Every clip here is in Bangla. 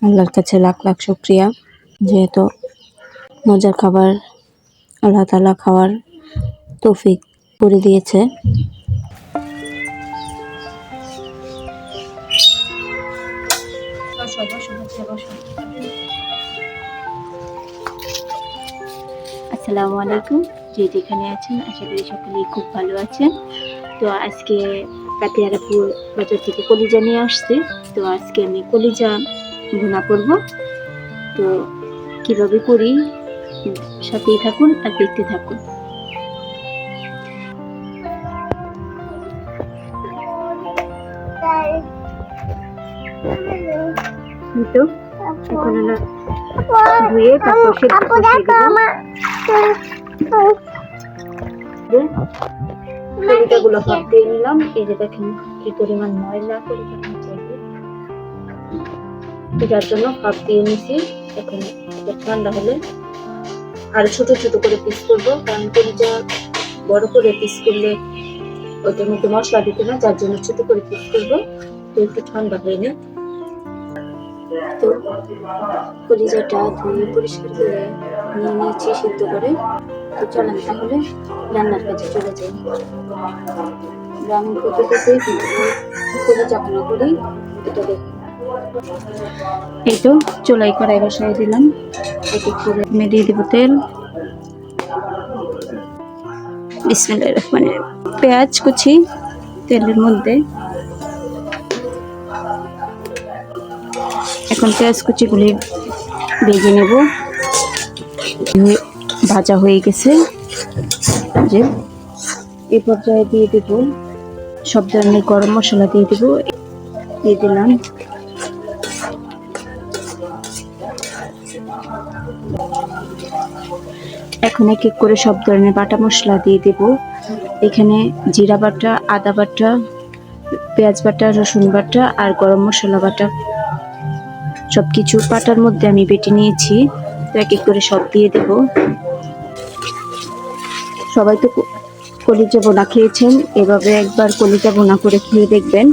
আল্লাহর কাছে লাখ লাখ শুকরিয়া, যেহেতু মজার খাবার আল্লাহ তাআলা খাওয়ার তৌফিক করে দিয়েছে। আসসালামু আলাইকুম। যে যেখানে আছেন আশা করি সকলেই খুব ভালো আছেন। তো আজকে পাতিয়ারাপুর বাজার থেকে কলিজা নিয়ে আসছি। তো আজকে আমি কলিজা ভুনা করব। তো কিভাবে করি সাথেই থাকুন আর দেখতে থাকুন। তো এখন আমরা ধুয়ে তারপর সেদ্ধ বসিয়ে দেব। কলিজাগুলো ভাপ দিয়ে নিলাম। এই যে দেখেন কি পরিমাণ ময়লা কলিজা যার জন্য ভাপ দিয়ে নিছি। এখন ঠান্ডা হলে আর ছোট ছোট করে পিস করবো, কারণ কলিজা বড় করে পিস করলে ওইটার মধ্যে মশলা দিতে না, যার জন্য ছোট করে পিস করবো। তো একটু ঠান্ডা হয়ে নে। তো কলিজাটা ধুয়ে পরিষ্কার করে নিয়ে নিয়েছি সিদ্ধ করে। তো চলেন তাহলে রান্নার কাজে চলে যাই। রান্না করতে করতে কলিজা ভুনা করি, এটা দেখুন। এই তো চুলাই কড়াই বসাই দিলাম। এক এক করে দিয়ে দিব তেল। বিসমিল্লাহির রহমানির রহিম। পেঁয়াজ কুচি তেলের মধ্যে। এখন পেঁয়াজ কুচিগুলি ভেজে নেব। ভাজা হয়ে গেছে, যে এই পর্যায়ে দিয়ে দেব সব ধরনের গরম মশলা দিয়ে দেব। দিয়ে দিলাম এখন এক এক করে সব ধরনের বাটা মশলা দিয়ে দেব। এখানে জিরা বাটা, আদা বাটা, পেঁয়াজ বাটা, রসুন বাটা আর গরম মশলা বাটা সবকিছু বাটার মধ্যে আমি বেটে নিয়েছি। তো এক এক করে সব দিয়ে দেব। সবাই তো কলিজা ভুনা খেয়েছেন, এভাবে একবার কলিজা ভুনা করে খেয়ে দেখবেন,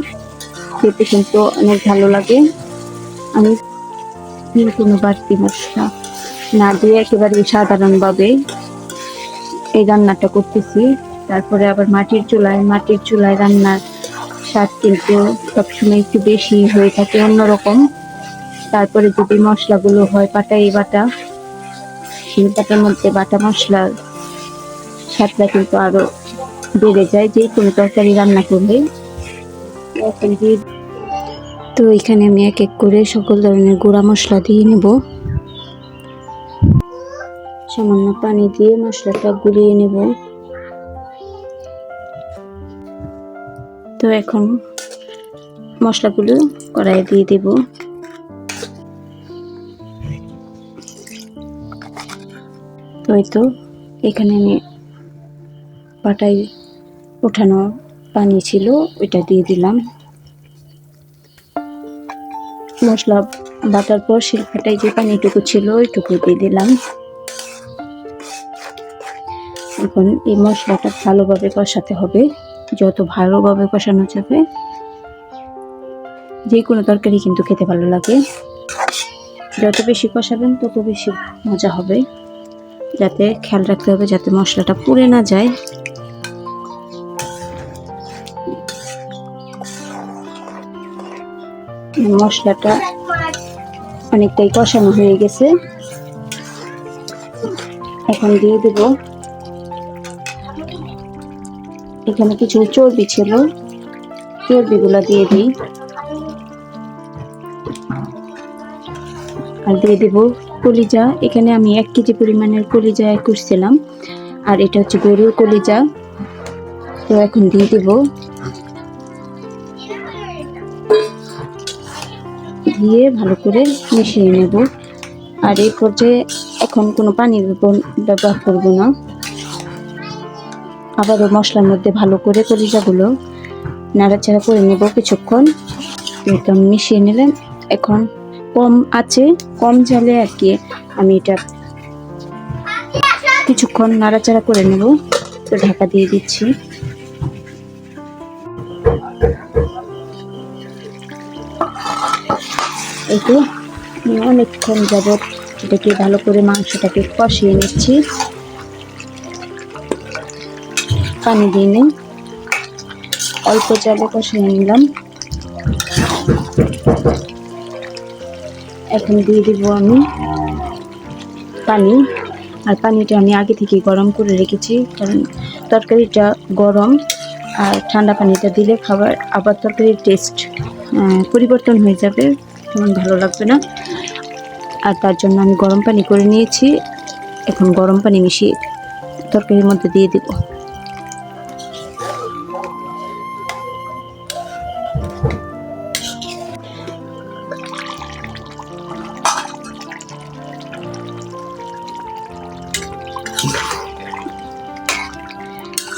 খেতে কিন্তু অনেক ভালো লাগে। আমি কোনো বাড়তি মশলা না দিয়ে একেবারে সাধারণভাবে এই রান্নাটা করতেছি। তারপরে আবার মাটির চুলায় রান্নার স্বাদ কিন্তু সবসময় একটু বেশি হয়ে থাকে, অন্যরকম। তারপরে যদি মশলাগুলো হয় পাটাই বাটা, সেই বাটার মধ্যে বাটা মশলার স্বাদটা কিন্তু আরো বেড়ে যায় যে কোনো তরকারি রান্না করলে। তো এখানে আমি এক এক করে সকল ধরনের গুঁড়া মশলা দিয়ে নেব। সামান্য পানি দিয়ে মশলাটা গুলিয়ে নেব। তো এখন মশলাগুলো কড়াইয়ে দিয়ে দেব। তো এই তো এখানে আমি পাটায় ওঠানো পানি ছিল ওইটা দিয়ে দিলাম। মশলা বাটার পর শিলপাটায় যে পানিটুকু ছিল ওইটুকু দিয়ে দিলাম। এখন এই মশলাটা ভালোভাবে কষাতে হবে। যত ভালোভাবে কষানো যাবে যে কোনো তরকারি কিন্তু খেতে ভালো লাগে। যত বেশি কষাবেন তত বেশি মজা হবে। যাতে খেয়াল রাখতে হবে যাতে মশলাটা পুড়ে না যায়। মশলাটা অনেকটাই কষানো হয়ে গেছে। এখন দিয়ে দেব এখানে কিছু চর্বি ছিল, চর্বিগুলা দিয়ে দিই। আর দিয়ে দেব কলিজা। এখানে আমি 1 কেজি পরিমাণের কলিজা করছিলাম, আর এটা হচ্ছে গরুর কলিজা। তো এখন দিয়ে দেব, দিয়ে ভালো করে মিশিয়ে নেব। আর এই পর্যায়ে এখন কোনো পানি ব্যবহার করব না। আবারও মশলার মধ্যে ভালো করে কলিজাগুলো নাড়াচাড়া করে নেব কিছুক্ষণ। একদম মিশিয়ে নিলেন। এখন কম আছে, কম ঝালে আর কি আমি এটা কিছুক্ষণ নাড়াচাড়া করে নেব। তো ঢাকা দিয়ে দিচ্ছি। এই তো আমি অনেকক্ষণ যাবৎ এটাকে ভালো করে মাংসটাকে কষিয়ে নিচ্ছি, পানি দিয়ে নেই, অল্প জলে কষিয়ে নিলাম। এখন দিয়ে দিব আমি পানি, আর পানিটা আমি আগে থেকে গরম করে রেখেছি, কারণ তরকারিটা গরম আর ঠান্ডা পানিটা দিলে খাবার আবার তরকারির টেস্ট পরিবর্তন হয়ে যাবে, তেমন ভালো লাগবে না। আর তার জন্য আমি গরম পানি করে নিয়েছি। এখন গরম পানি মিশিয়ে তরকারির মধ্যে দিয়ে দেব।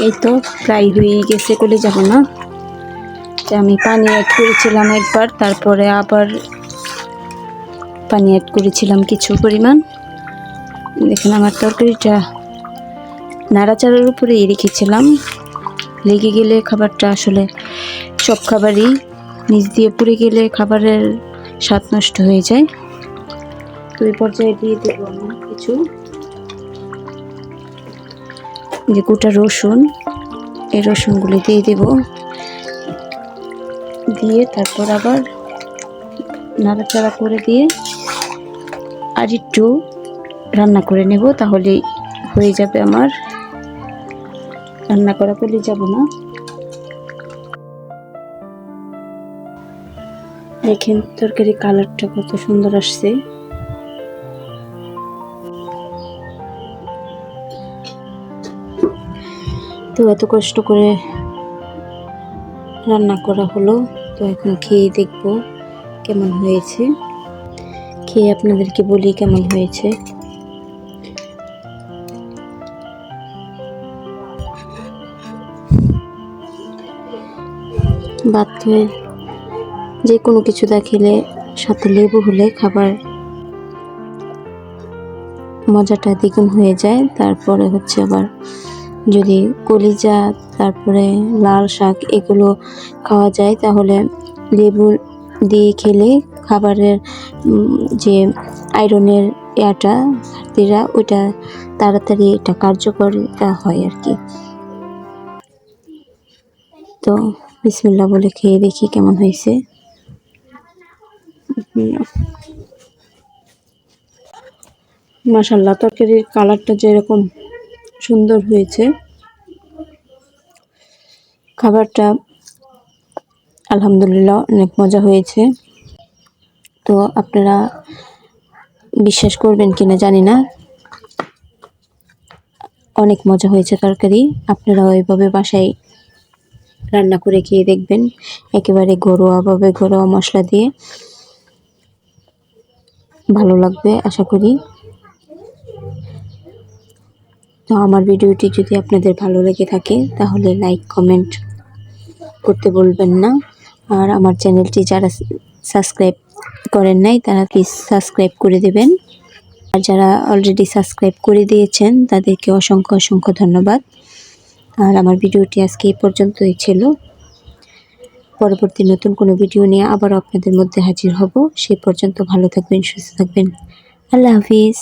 এই তো প্রায় হয়ে গেছে, করে যাব না। আমি পানি অ্যাড করেছিলাম একবার, তারপরে আবার পানি অ্যাড করেছিলাম কিছু পরিমাণ। দেখুন আমার তরকারিটা নাড়াচাড়ার উপরেই রেখেছিলাম, লেগে গেলে খাবারটা আসলে সব খাবারই নিচ দিয়ে পুড়ে গেলে খাবারের স্বাদ নষ্ট হয়ে যায়। তো এই পর্যায়ে দিয়ে দেবো আমি কিছু যে গোটা রসুন, এই রসুনগুলি দিয়ে দেব, দিয়ে তারপর আবার নাড়াচাড়া করে দিয়ে আর একটু রান্না করে নেব, তাহলে হয়ে যাবে আমার। রান্না করা করলে যাব না। দেখেন তরকারি কালারটা কত সুন্দর আসছে। তো এত কষ্ট করে রান্না করা হলো, তো এখন খেয়ে দেখব কেমন হয়েছে। খেয়ে আপনাদেরকে বলি কেমন হয়েছে। ভাতে যে কোনো কিছু খেলে সাথে লেবু হলে খাবার মজাটা দ্বিগুণ হয়ে যায়। তারপরে হচ্ছে আবার যদি কলিজা, তারপরে লাল শাক এগুলো খাওয়া যায়, তাহলে লেবু দিয়ে খেলে খাবারের যে আয়রনের ঘাটতিটা ওইটা তাড়াতাড়ি এটা কার্যকরিতা হয় আর কি। তো বিসমিল্লাহ বলে খেয়ে দেখি কেমন হয়েছে। মাশাআল্লাহ, তরকারির কালারটা যেরকম সুন্দর হয়েছে, খাবারটা আলহামদুলিল্লাহ অনেক মজা হয়েছে। তো আপনারা বিশ্বাস করবেন কিনা জানি না, অনেক মজা হয়েছে তরকারি। আপনারা ওইভাবে বাসায় রান্না করে খেয়ে দেখবেন, একেবারে ঘরোয়াভাবে, ঘরোয়া মশলা দিয়ে, ভালো লাগবে আশা করি। তো আমার ভিডিওটি যদি আপনাদের ভালো লেগে থাকে তাহলে লাইক কমেন্ট করতে বলবেন না। আর আমার চ্যানেলটি যারা সাবস্ক্রাইব করেন নাই তারা প্লিজ সাবস্ক্রাইব করে দেবেন। আর যারা অলরেডি সাবস্ক্রাইব করে দিয়েছেন তাদেরকে অসংখ্য অসংখ্য ধন্যবাদ। আর আমার ভিডিওটি আজকে এই পর্যন্তই ছিল। পরবর্তী নতুন কোনো ভিডিও নিয়ে আবারও আপনাদের মধ্যে হাজির হব। সে পর্যন্ত ভালো থাকবেন, সুস্থ থাকবেন। আল্লাহ হাফিজ।